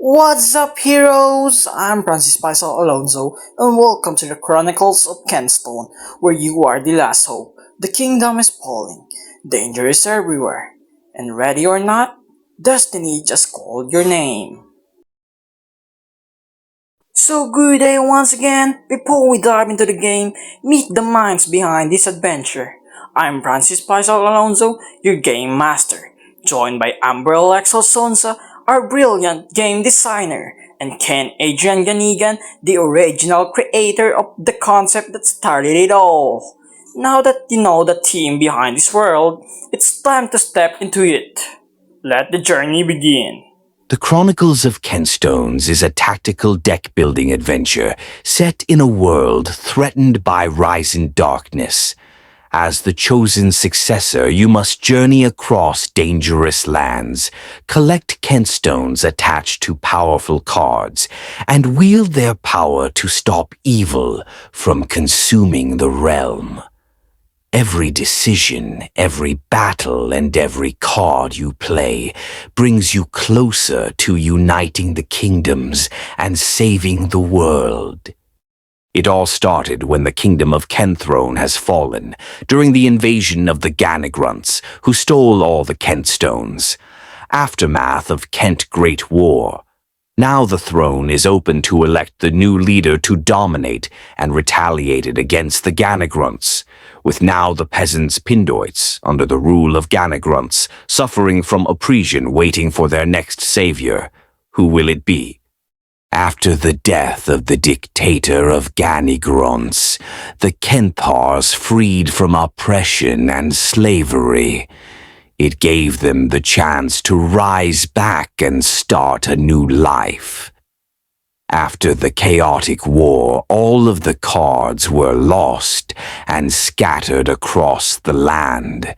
What's up, heroes? I'm Francis Paisal Alonzo, and welcome to the Chronicles of Kentstone, where you are the last hope. The kingdom is falling, danger is everywhere, and ready or not, destiny just called your name. So good day once again. Before we dive into the game, meet the minds behind this adventure. I'm Francis Paisal Alonzo, your game master, joined by Amber Alexo Sonza, our brilliant game designer, and Ken Adrian Ganigan, the original creator of the concept that started it all. Now that you know the team behind this world, it's time to step into it. Let the journey begin. The Chronicles of Kentstones is a tactical deck-building adventure set in a world threatened by rising darkness. As the chosen successor, you must journey across dangerous lands, collect Kentstones attached to powerful cards, and wield their power to stop evil from consuming the realm. Every decision, every battle, and every card you play brings you closer to uniting the kingdoms and saving the world. It all started when the kingdom of Kentstone has fallen, during the invasion of the GANIGAN, who stole all the Kentstones. Aftermath of Kent Great War. Now the throne is open to elect the new leader to dominate and retaliate it against the GANIGAN, with now the peasants Pindoites, under the rule of GANIGAN, suffering from oppression waiting for their next savior. Who will it be? After the death of the dictator of GANIGAN, the Kenthars freed from oppression and slavery. It gave them the chance to rise back and start a new life. After the chaotic war, all of the cards were lost and scattered across the land.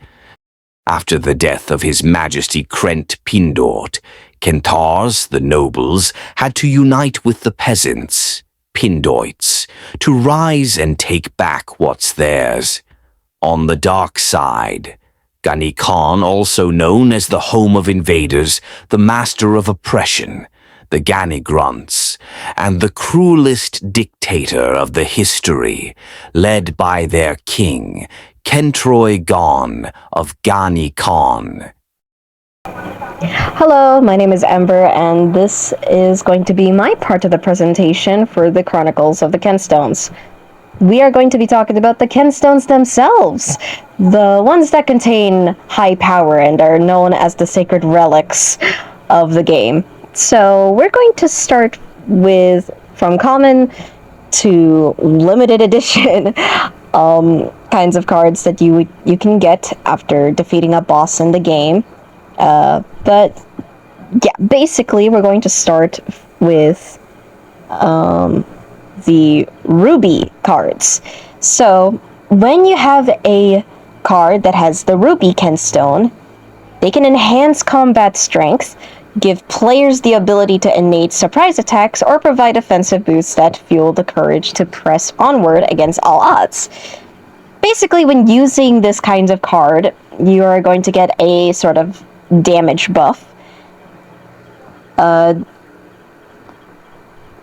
After the death of His Majesty Krent Pindort, Kenthars, the nobles, had to unite with the peasants, Pindoites, to rise and take back what's theirs. On the dark side, GANIGAN, also known as the home of invaders, the master of oppression, the GANIGAN, and the cruelest dictator of the history, led by their king, Kentstone of GANIGAN. Hello, my name is Amber, and this is going to be my part of the presentation for the Chronicles of the Kentstones. We are going to be talking about the Kentstones themselves, the ones that contain high power and are known as the sacred relics of the game. So we're going to start with from common to limited edition kinds of cards that you can get after defeating a boss in the game. But yeah, basically we're going to start with the ruby cards. So when you have a card that has the ruby Kentstone, they can enhance combat strength, give players the ability to innate surprise attacks, or provide offensive boosts that fuel the courage to press onward against all odds. Basically, when using this kind of card, you are going to get a sort of damage buff.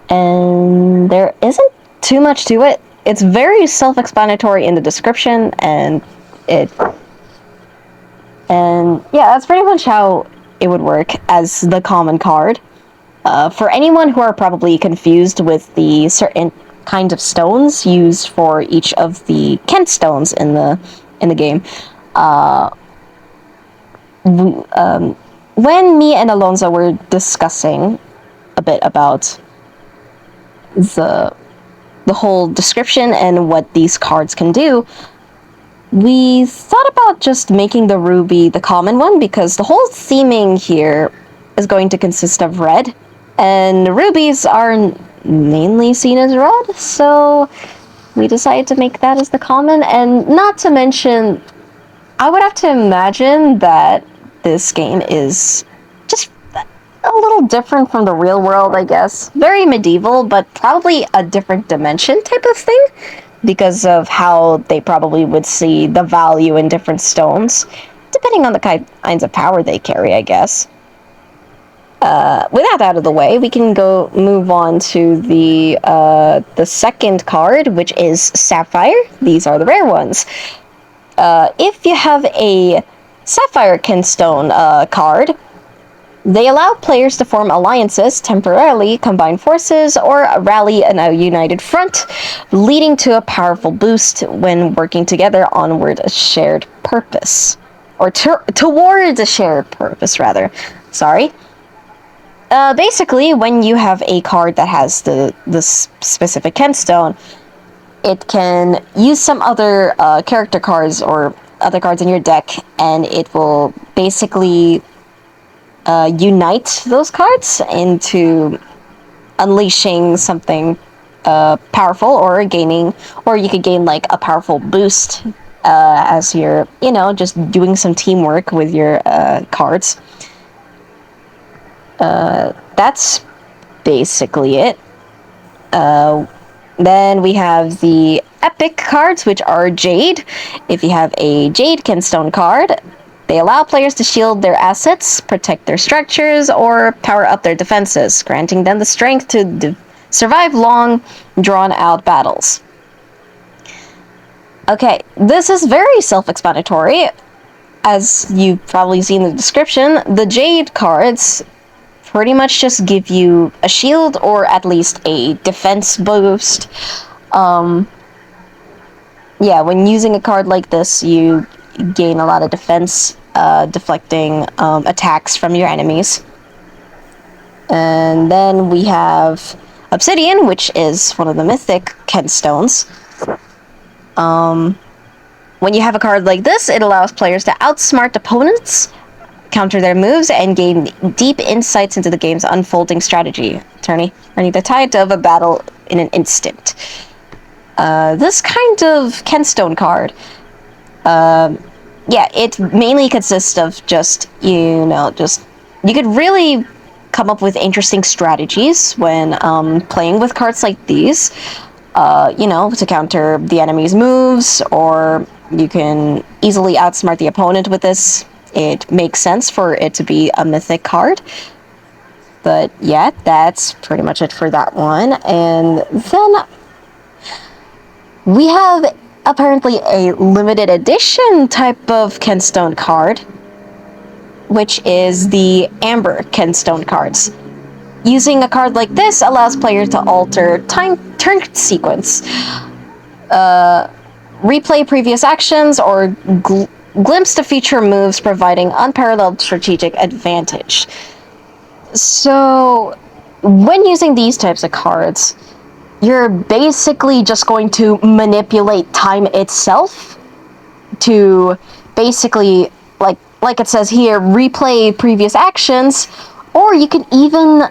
And there isn't too much to it. It's very self-explanatory in the description, and yeah, that's pretty much how it would work as the common card. For anyone who are probably confused with the certain kind of stones used for each of the Kentstones in the game, when me and Alonzo were discussing a bit about the whole description and what these cards can do, we thought about just making the ruby the common one, because the whole theming here is going to consist of red, and rubies are mainly seen as red, so we decided to make that as the common. And not to mention, I would have to imagine that this game is just a little different from the real world, I guess. Very medieval, but probably a different dimension type of thing, because of how they probably would see the value in different stones, depending on the kinds of power they carry, I guess. with that out of the way, we can move on to the second card, which is Sapphire. These are the rare ones. If you have a Sapphire Kentstone card, they allow players to form alliances, temporarily combine forces, or rally in a united front, leading to a powerful boost when working together onward a shared purpose. Or towards a shared purpose, rather. Sorry. Basically, when you have a card that has the specific Kentstone, it can use some other character cards or other cards in your deck, and it will basically unite those cards into unleashing something powerful, or you could gain like a powerful boost as you're, just doing some teamwork with your cards. That's basically it. Then we have the epic cards, which are Jade. If you have a Jade Kentstone card, they allow players to shield their assets, protect their structures, or power up their defenses, granting them the strength to survive long, drawn-out battles. Okay, this is very self-explanatory. As you've probably seen in the description, the Jade cards pretty much just give you a shield, or at least a defense boost. Yeah, when using a card like this, you gain a lot of defense, deflecting attacks from your enemies. And then we have Obsidian, which is one of the mythic Kentstones. When you have a card like this, it allows players to outsmart opponents, counter their moves, and gain deep insights into the game's unfolding strategy, turning the tide of a battle in an instant. This kind of Kentstone card, yeah, it mainly consists of just you could really come up with interesting strategies when playing with cards like these, to counter the enemy's moves, or you can easily outsmart the opponent with this. It makes sense for it to be a mythic card. But yeah, that's pretty much it for that one. And then we have apparently a limited edition type of Kentstone card, which is the Amber Kentstone cards. Using a card like this allows players to alter turn sequence, replay previous actions, or glimpse the future moves, providing unparalleled strategic advantage. So, when using these types of cards, you're basically just going to manipulate time itself to basically, like it says here, replay previous actions, or you can even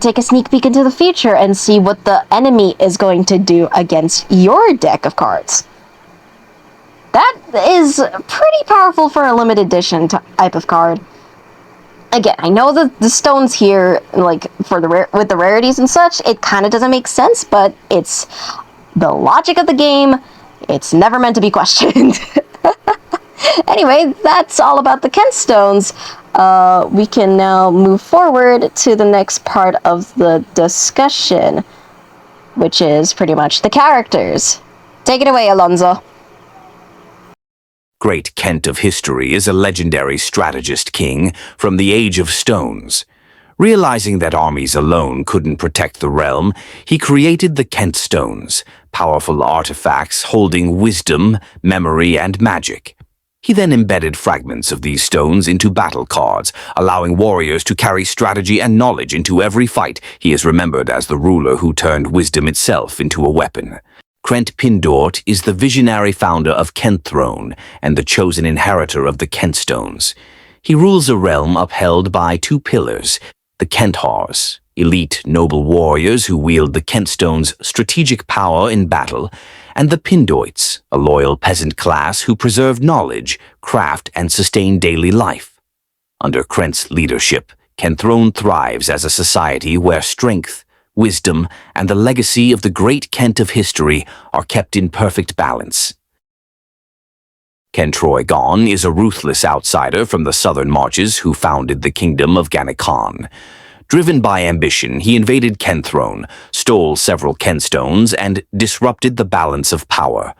take a sneak peek into the future and see what the enemy is going to do against your deck of cards. That is pretty powerful for a limited edition type of card. Again, I know that the stones here, with the rarities and such, it kind of doesn't make sense, but it's the logic of the game. It's never meant to be questioned. Anyway, that's all about the Kentstones. We can now move forward to the next part of the discussion, which is pretty much the characters. Take it away, Alonzo. Great Kent of history is a legendary strategist king from the Age of Stones. Realizing that armies alone couldn't protect the realm, he created the Kentstones, powerful artifacts holding wisdom, memory, and magic. He then embedded fragments of these stones into battle cards, allowing warriors to carry strategy and knowledge into every fight. He is remembered as the ruler who turned wisdom itself into a weapon. Krent Pindort is the visionary founder of Kentstone and the chosen inheritor of the Kentstones. He rules a realm upheld by two pillars, the Kenthars, elite noble warriors who wield the Kentstone's strategic power in battle, and the Pindoits, a loyal peasant class who preserve knowledge, craft, and sustain daily life. Under Krent's leadership, Kentstone thrives as a society where strength, wisdom, and the legacy of the great Kent of history are kept in perfect balance. GANIGAN is a ruthless outsider from the southern marches who founded the kingdom of GANIGAN. Driven by ambition, he invaded Kentstone, stole several Kentstones, and disrupted the balance of power.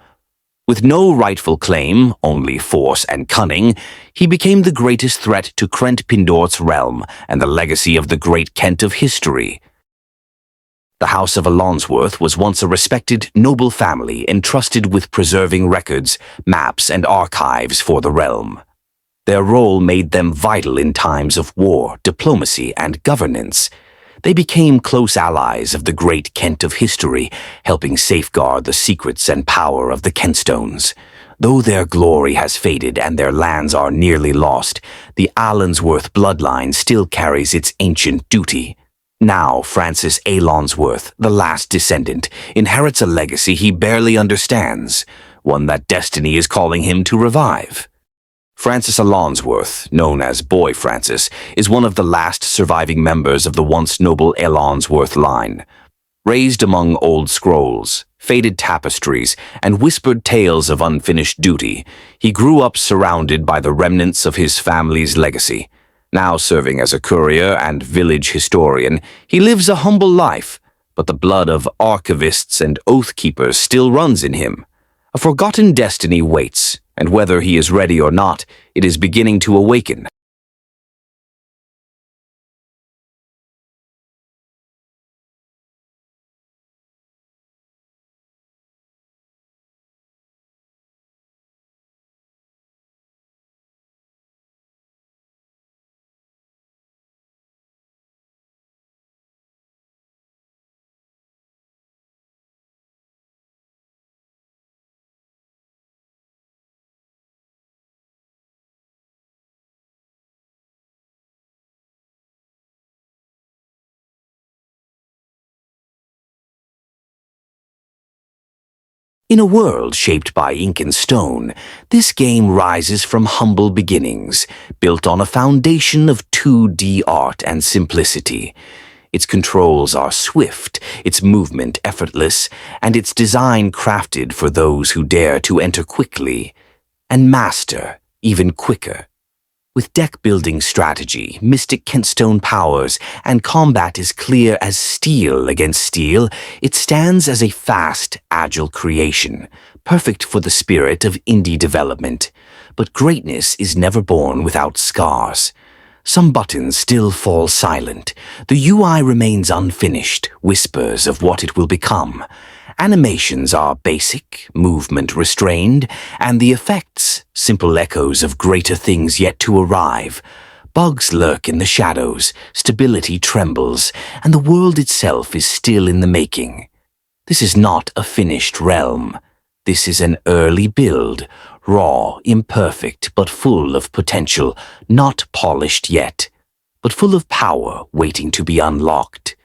With no rightful claim, only force and cunning, he became the greatest threat to Krent Pindort's realm and the legacy of the great Kent of history. The House of Alonzo was once a respected, noble family entrusted with preserving records, maps, and archives for the realm. Their role made them vital in times of war, diplomacy, and governance. They became close allies of the great Kent of history, helping safeguard the secrets and power of the Kentstones. Though their glory has faded and their lands are nearly lost, the Alonzo bloodline still carries its ancient duty. Now Francis Alonzo, the last descendant, inherits a legacy he barely understands, one that destiny is calling him to revive. Francis Alonzo, known as Boy Francis, is one of the last surviving members of the once noble Alonzo line. Raised among old scrolls, faded tapestries, and whispered tales of unfinished duty, he grew up surrounded by the remnants of his family's legacy. Now serving as a courier and village historian, he lives a humble life, but the blood of archivists and oath keepers still runs in him. A forgotten destiny waits, and whether he is ready or not, it is beginning to awaken. In a world shaped by ink and stone, this game rises from humble beginnings, built on a foundation of 2D art and simplicity. Its controls are swift, its movement effortless, and its design crafted for those who dare to enter quickly and master even quicker. With deck-building strategy, mystic Kentstone powers, and combat as clear as steel against steel, it stands as a fast, agile creation, perfect for the spirit of indie development. But greatness is never born without scars. Some buttons still fall silent. The UI remains unfinished, whispers of what it will become. Animations are basic, movement restrained, and the effects, simple echoes of greater things yet to arrive. Bugs lurk in the shadows, stability trembles, and the world itself is still in the making. This is not a finished realm. This is an early build, raw, imperfect, but full of potential, not polished yet, but full of power waiting to be unlocked.